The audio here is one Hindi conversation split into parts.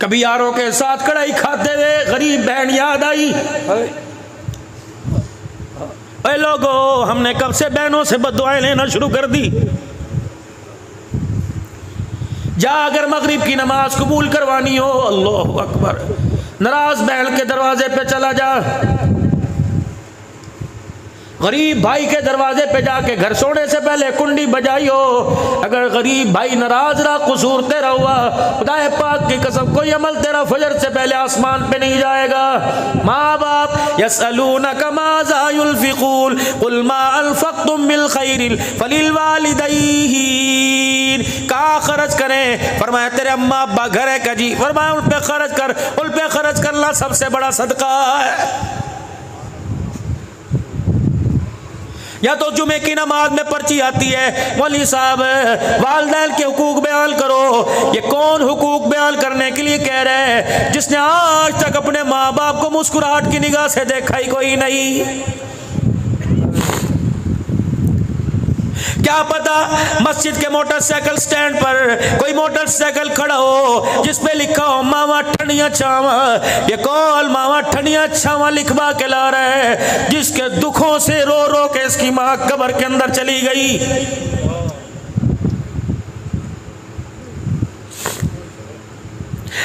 कभी यारों के साथ कढ़ाई खाते हुए गरीब बहन याद आई, अरे लोगो हमने कब से बहनों से बददुआएं लेना शुरू कर दी। जा अगर मगरिब की नमाज कबूल करवानी हो, अल्लाह अकबर, नाराज बहन के दरवाजे पे चला जा, गरीब भाई के दरवाजे पे जाके घर सोने से पहले कुंडी बजाई हो। अगर गरीब भाई नाराज रहा, कसूर तेरा हुआ, खुदाए पाक की कसम कोई अमल तेरा फजर से पहले आसमान पे नहीं जाएगा। माँ बाप यसअलूनका माज़ा युनफ़िक़ून क़ुल मा अनफ़क़्तुम मिन ख़ैरिन फ़लिल वालिदैन। कहाँ खर्च करें? फरमाया तेरे अम्मा अब्बा घर है कजी, फरमाया उन पे खर्च कर, उन पे खर्च करना सबसे बड़ा सदका है। या तो जुमे की नमाज में पर्ची आती है, मौलवी साहब वालिदैन के हुकूक बयान करो। ये कौन हुकूक बयान करने के लिए कह रहे हैं? जिसने आज तक अपने माँ बाप को मुस्कुराहट की निगाह से देखा ही कोई नहीं। क्या पता मस्जिद के मोटरसाइकिल स्टैंड पर कोई मोटरसाइकिल खड़ा हो जिस पे लिखा हो मामा ठंडिया छावा। ये कौन मामा ठंडिया छावा लिखवा के ला रहा है, जिसके दुखों से रो रो के इसकी माँ कब्र के अंदर चली गई।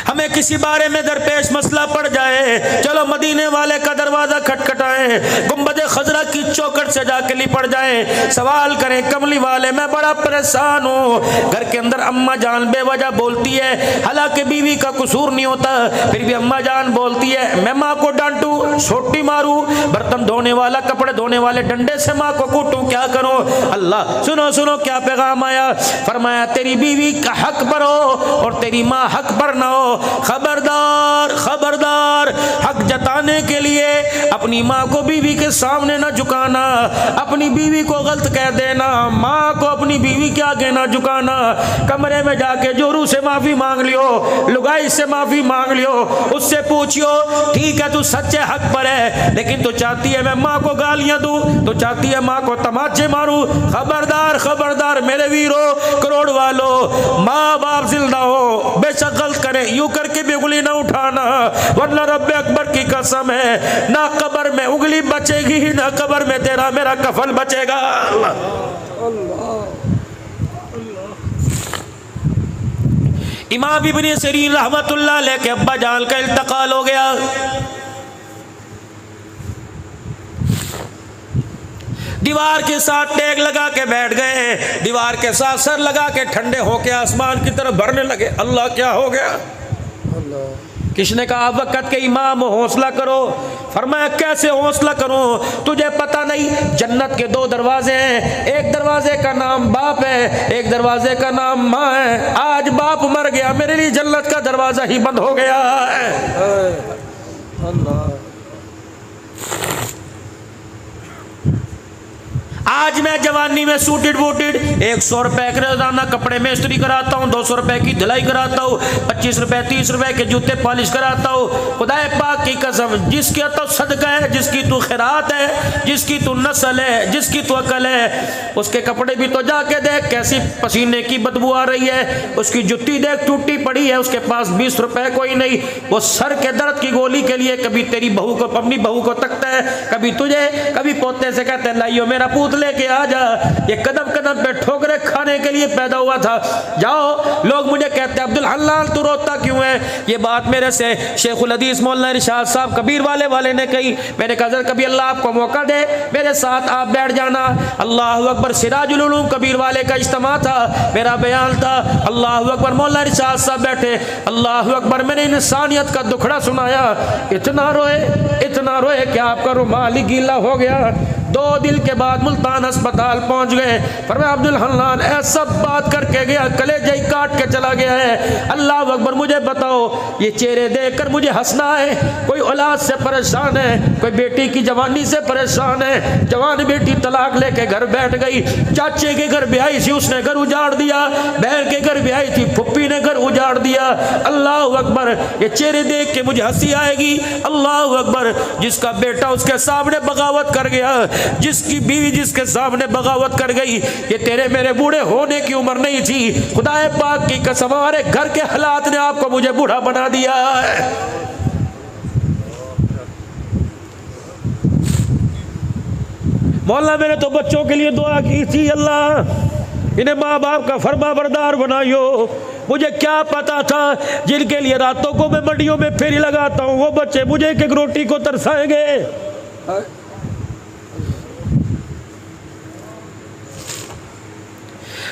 हमें किसी बारे में दरपेश मसला पड़ जाए, चलो मदीने वाले का दरवाजा खटखटाएं, गुंबद खजरा की चौखट से जाके लिपट जाएं, सवाल करें कमली वाले मैं बड़ा परेशान हूँ। घर के अंदर अम्मा जान बेवजह बोलती है, हालांकि बीवी का कसूर नहीं होता, फिर भी अम्मा जान बोलती है मैं माँ को डांटू, छोटी मारू, बर्तन धोने वाला कपड़े धोने वाले डंडे से माँ को कूटूं, क्या करूँ? अल्लाह सुनो सुनो क्या पैगाम आया। फरमाया तेरी बीवी का हक पर हो और तेरी माँ हक पर ना हो। खबरदार खबरदार, हक जताने के लिए अपनी माँ को बीवी के सामने न झुकाना, अपनी बीवी को गलत कह देना, माँ को अपनी बीवी के आगे न झुकाना। कमरे में जाके जोरू से माफी मांग लियो, लुगाई से माफी मांग लियो, उससे पूछियो ठीक है तू सच्चे हक पर है, लेकिन तू चाहती है मैं माँ को गालियां दूं, तू चाहती है माँ को तमाचे मारूं। खबरदार खबरदार मेरे वीरों करोड़ वालों, माँ बाप जिंदा हो बेशक गलत करे, यूं करके भी उंगली ना उठाना, वरना रब्बे अकबर की कसम है ना कब्र में उंगली बचेगी ही ना कब्र में तेरा मेरा कफन बचेगा। इमाम इब्न सिरीन रहमतुल्लाह अलैह के अब्बा जान का इंतकाल हो गया। दीवार के साथ टेक लगा के बैठ गए, दीवार के साथ सर लगा के ठंडे होके आसमान की तरफ भरने लगे। अल्लाह क्या हो गया? किसने कहा वक़्त के इमाम हौसला करो? फरमाया कैसे हौसला करूं? तुझे पता नहीं जन्नत के दो दरवाजे हैं, एक दरवाजे का नाम बाप है, एक दरवाजे का नाम माँ है। आज बाप मर गया, मेरे लिए जन्नत का दरवाजा ही बंद हो गया है। अल्लाह आज मैं जवानी में सूटेड बूटेड 100 रुपए के रोजाना कपड़े में इस्त्री कराता हूँ, 200 रुपए की धुलाई कराता हूँ, 25 रुपए 30 रुपए के जूते पॉलिश कराता हूँ। खुदाए पाक की कसम जिसकी तो सदका है, जिसकी तू खैरात है, जिसकी तू नस्ल है, जिसकी तू अकल है, उसके कपड़े भी तो जाके देख कैसी पसीने की बदबू आ रही है, उसकी जुत्ती देख टूटी पड़ी है, उसके पास 20 रुपए कोई नहीं, वो सर के दर्द की गोली के लिए कभी तेरी बहू को अपनी बहू को तकता है, कभी तुझे कभी पोते से कहते हैं लाइयो मेरा पूत लेके आ जा। ये कदम कदम पे ठोकरे खाने के लिए पैदा हुआ था। जाओ लोग मुझे कहते हैं अब्दुल हन्नान तू रोता क्यों है? ये बात मेरे से शेखुल हदीस मौलाना इरशाद साहब कबीर वाले ने कही। मैंने कहा जरा कभी अल्लाह आपको मौका दे मेरे साथ आप बैठ जाना। अल्लाह अकबर सिराजुल उलूम कबीर वाले का इज्तिमा था, मेरा बयान था। अल्लाह अकबर मौलाना इरशाद साहब बैठे, अल्लाह अकबर मैंने इंसानियत का दुखड़ा सुनाया। इतना रोए कि आपका रुमाल ही गीला हो गया। 2 दिन के बाद मुल्तान अस्पताल पहुंच गए। फरमाया अब्दुल हन्नान ऐसा बात करके गया, कलेजा ही काट के चला गया है। अल्लाह अकबर मुझे बताओ ये चेहरे देखकर मुझे हंसना है? कोई औलाद से परेशान है, कोई बेटी की जवानी से परेशान है, जवान बेटी तलाक लेके घर बैठ गई, चाचे के घर ब्याही थी उसने घर उजाड़ दिया, बहन के घर ब्याही थी फुप्पी ने घर उजाड़ दिया। अल्लाह अकबर ये चेहरे देख के मुझे हंसी आएगी। अल्लाह अकबर जिसका बेटा उसके सामने बगावत कर गया, जिसकी बीवी जिसके सामने बगावत कर गई, ये तेरे मेरे बूढ़े होने की उम्र नहीं थी। खुदाए पाक की कसम कसम हमारे घर के हालात ने आपको मुझे बूढ़ा बना दिया है। मौला मैंने तो बच्चों के लिए दुआ की थी, अल्लाह इन्हें माँ बाप का फरमा बरदार बनाइयो। मुझे क्या पता था जिनके लिए रातों को मैं मंडियों में फेरी लगाता हूँ वो बच्चे मुझे एक एक रोटी को तरसाएंगे।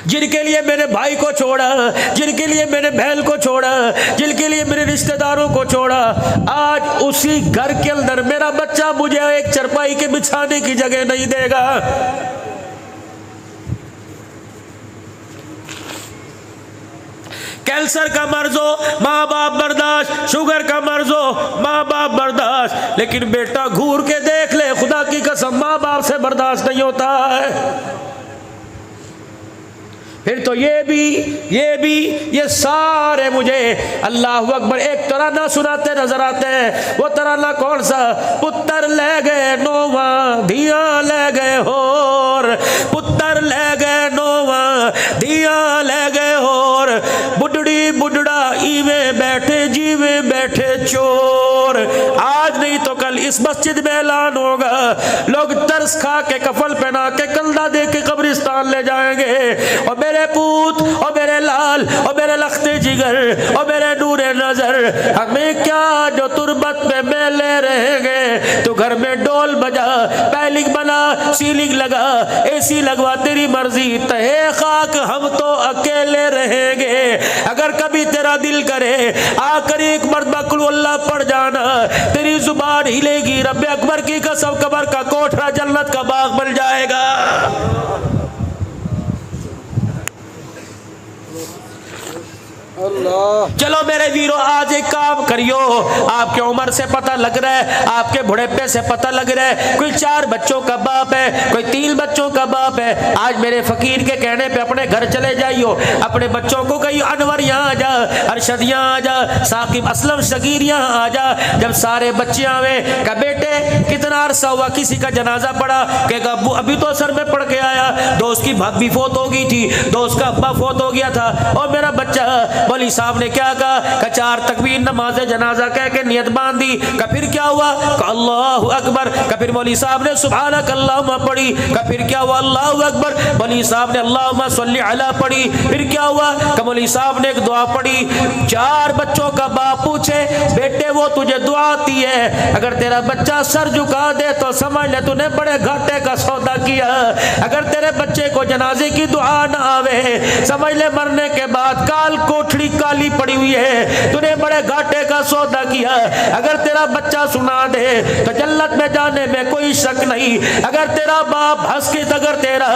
जिनके लिए मेरे भाई को छोड़ा, जिनके लिए मेरे बहन को छोड़ा, जिनके लिए मेरे रिश्तेदारों को छोड़ा, आज उसी घर के अंदर मेरा बच्चा मुझे एक चरपाई के बिछाने की जगह नहीं देगा। कैंसर का मर्ज हो माँ बाप बर्दाश्त, शुगर का मर्ज हो माँ बाप बर्दाश्त, लेकिन बेटा घूर के देख ले, खुदा की कसम माँ बाप से बर्दाश्त नहीं होता है। फिर तो ये सारे मुझे अल्लाह अकबर एक तराना सुनाते नजर आते हैं। वो तराना कौन सा? पुत्र ले गए नोवा धिया ले गए होर, पुत्र ले गए नोवा धिया ले गए होर, बुढ़ड़ी बुढ़ड़ा ईवे बैठे जीवे बैठे चोर। आज नहीं तो कल इस मस्जिद में ऐलान होगा, लोग तरस खा के कफल पहना के कंधा दे के कब्रिस्तान ले जाएंगे। और मेरे पूत और मेरे लाल और मेरे लखते जिगर और मेरे नूरे नजर, हमें क्या जो तुरबत में मेले रहेंगे। तो घर में डोल बजा, पैलिंग बना, सीलिंग लगा, एसी लगवा, तेरी मर्जी, तहे खाक हम तो अकेले रहेंगे। अगर कभी तेरा दिल करे आकर एक मर्तबा कुल अल्लाह पढ़ जाना, तेरी जुबान हिलेगी, रब्बे अकबर की कसम कब्र का कोठरा जन्नत का बाग बन जाएगा। चलो मेरे वीरों, आज एक काम करियो, आपके उम्र से पता लग रहा है, आपके बुढ़ेपे से पता लग रहा है, कोई 4 बच्चों का बाप है, कोई 3 बच्चों का बाप है। आज मेरे फकीर के कहने पे अपने घर चले जाइयो, अपने बच्चों को कहियो अनवर यहाँ आ जा, अरशद यहाँ आ जा, साकिब असलम शकीर यहाँ आ जा। जब सारे बच्चे आवे, कहा बेटे कितना अरसा हुआ किसी का जनाजा पड़ा? कहेगा अभी तो असर में पढ़ के आया, दोस्त की भाभी फोत हो गई थी, दोस्त का अब्बा फोत हो गया था। और मेरा बच्चा, मौलवी साहब ने क्या कहा? 4 तकबीर नमाज जनाजा कह के नियत बांधी। का फिर क्या हुआ? अल्लाहु अकबर। का फिर मौलवी साहब ने सुभानक अल्लाहुम्मा पढ़ी। का फिर क्या हुआ? अल्लाहु अकबर। मौलवी साहब ने अल्लाहुम्मा सल्ली अला पढ़ी। फिर क्या हुआ? का मौलवी साहब ने एक दुआ पढ़ी। 4 बच्चों का बाप पूछे, बेटे वो तुझे दुआ आती है? अगर तेरा बच्चा सर झुका दे तो समझ ले तूने बड़े घाटे का सौदा किया। अगर तेरे बच्चे को जनाजे की दुआ ना आवे, समझ ले मरने के बाद काल कोठड़ी काली पड़ी हुई है, तूने बड़े घाटे का सौदा किया। अगर तेरा बच्चा सुना दे तो जन्नत में जाने में कोई शक नहीं। अगर तेरा बाप हंस के, अगर तेरा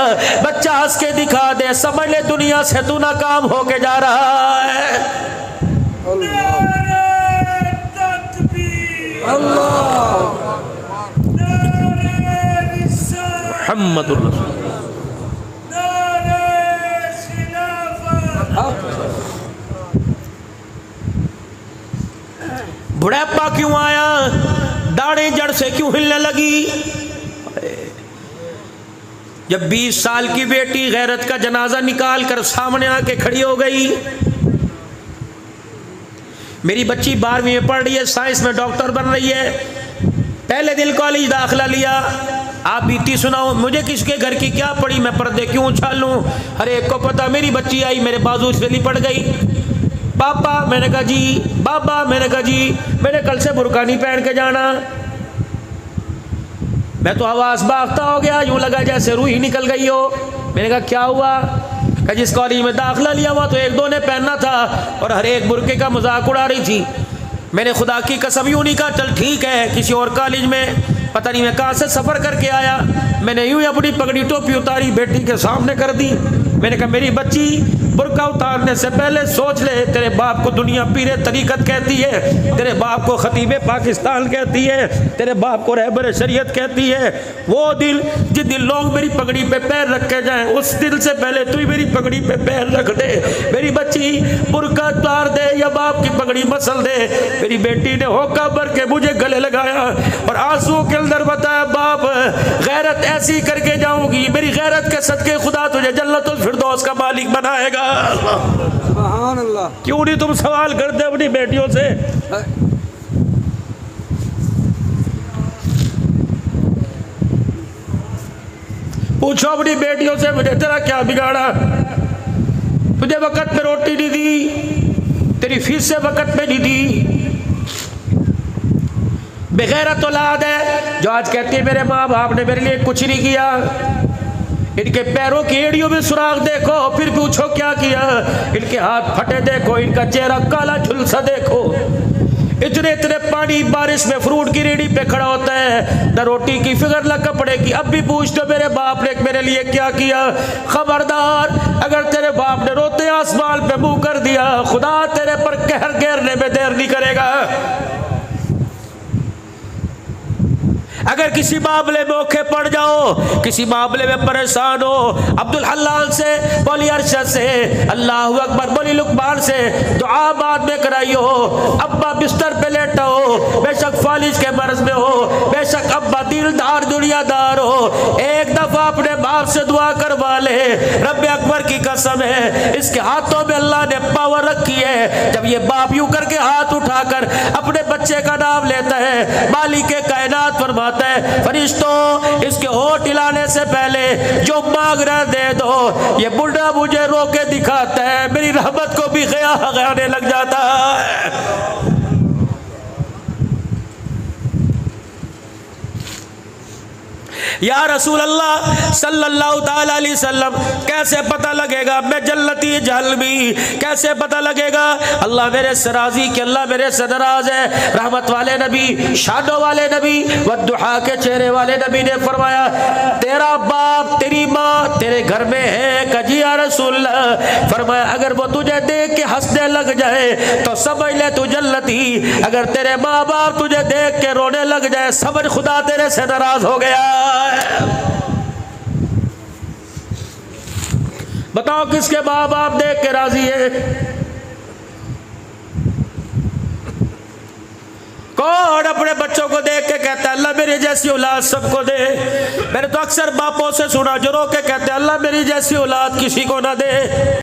बच्चा हंस के दिखा दे, समझ ले दुनिया से तू नाकाम होके जा रहा है। मुहम्मदुर रसूल। बुढ़ापा क्यों आया? दाढ़ी जड़ से क्यों हिलने लगी? जब 20 साल की बेटी गैरत का जनाजा निकाल कर सामने आके खड़ी हो गई। मेरी बच्ची 12वीं में पढ़ रही है, साइंस में डॉक्टर बन रही है, पहले दिन कॉलेज दाखिला लिया। आप बीती सुनाओ, मुझे किसके घर की क्या पड़ी, मैं पर्दे क्यों उछालूं? हर एक को पता। मेरी बच्ची आई, मेरे बाजू से लिपट गई। पापा, मैंने कहा जी। बाबा, मैंने कहा जी, मैंने कल से बुर्का नहीं पहन के जाना। मैं तो आवाज भागता हो गया, यूं लगा जैसे रूह ही निकल गई हो। मैंने कहा क्या हुआ? कहा जिस कॉलेज में दाखिला लिया हुआ तो 1-2 ने पहनना था और हर एक बुर्के का मजाक उड़ा रही थी। मैंने खुदा की कसम यूं नहीं कहा चल ठीक है, किसी और कॉलेज में पता नहीं मैं कहाँ से सफ़र करके आया। मैंने यूं ही अपनी पगड़ी टोपी उतारी, बेटी के सामने कर दी। मैंने कहा मेरी बच्ची, बुर्का उतारने से पहले सोच ले, तेरे बाप को दुनिया पीरे तरीकत कहती है, तेरे बाप को खतीबे पाकिस्तान कहती है, तेरे बाप को रहबर शरीयत कहती है। वो दिल जिस दिन लोग मेरी पगड़ी पे पैर रख के जाएं, उस दिल से पहले तू ही मेरी पगड़ी पे पैर रख दे। मेरी बच्ची बुर्का उतार दे या बाप की पगड़ी मसल दे। मेरी बेटी ने होका भर के मुझे गले लगाया और आंसू के अंदर बताया, बाप गैरत ऐसी करके जाऊंगी, मेरी गैरत के सदके खुदा तुझे जन्नतुल फिरदौस का मालिक बनाएगा। सुभान अल्लाह। क्यों नहीं तुम सवाल करते अपनी बेटियों से? पूछो अपनी बेटियों से, मुझे तेरा क्या बिगाड़ा? तुझे वक्त पे रोटी नहीं दी, तेरी फीस से वक्त पे नहीं दी। बेगैरत औलाद है जो आज कहती है मेरे माँ बाप ने मेरे लिए कुछ नहीं किया। इनके पैरों की एड़ियों में सुराख देखो, फिर पूछो क्या किया। इनके हाथ फटे देखो, इनका चेहरा काला झुलसा देखो। इतने इतने पानी बारिश में फ्रूट की रेडी पे खड़ा होता है, न रोटी की फिक्र न कपड़े की। अब भी पूछ दो मेरे बाप ने मेरे लिए क्या किया। खबरदार, अगर तेरे बाप ने रोते आसमान पे मुंह कर दिया, खुदा तेरे पर कहर घेरने में देर नहीं करेगा। अगर किसी मामले में औखे पड़ जाओ, किसी मामले में परेशान हो, अब्दुल हल्लाल से, बोली अरशद से, अल्लाहु अकबर, बोली लुकमान से दुआ बाद में कराइयो। अब्बा बिस्तर पे लेटा हो, बेशक फालिज के मर्ज में हो, बेशक अब्बा दिलदार दुनियादार हो, एक दफा अपने बाप से दुआ करवा ले। रब्बे अकबर की कसम है, इसके हाथों में अल्लाह ने पावर रखी है। जब ये बाप यूं करके हाथ उठाकर अपने बच्चे का नाम लेता है, मालिक के कायनात फरमाता है, फरिश्तों इसके होठ हिलाने से पहले जो मांग रहे दे दो। ये बुढ़ा मुझे रोके दिखाता है, मेरी रहमत को भी गयाने लग जाता है। या रसूल अल्लाह सल्लल्लाहु ताला अलैहि वसल्लम, कैसे पता लगेगा मैं जन्नती जहलमी? कैसे पता लगेगा? अल्लाह मेरे से राजी कि अल्लाह मेरे से नाराज है। रहमत वाले नबी, शादो वाले नबी, वद्दुहा के चेहरे वाले नबी ने फरमाया, तेरा बाप तेरी माँ तेरे घर में है? कजी या रसूल अल्लाह। फरमाया, अगर वो तुझे देख के हंसने लग जाए तो समझ ले तू जन्नती। अगर तेरे माँ बाप तुझे देख के रोने लग जाए, समझ खुदा तेरे से नाराज हो गया। बताओ किसके माँ बाप देख के राजी है? कौन अपने बच्चों को देख के कहता है अल्लाह मेरी जैसी औलाद सबको दे? मैंने तो अक्सर बापों से सुना जो रो के कहते हैं अल्लाह मेरी जैसी औलाद किसी को ना दे।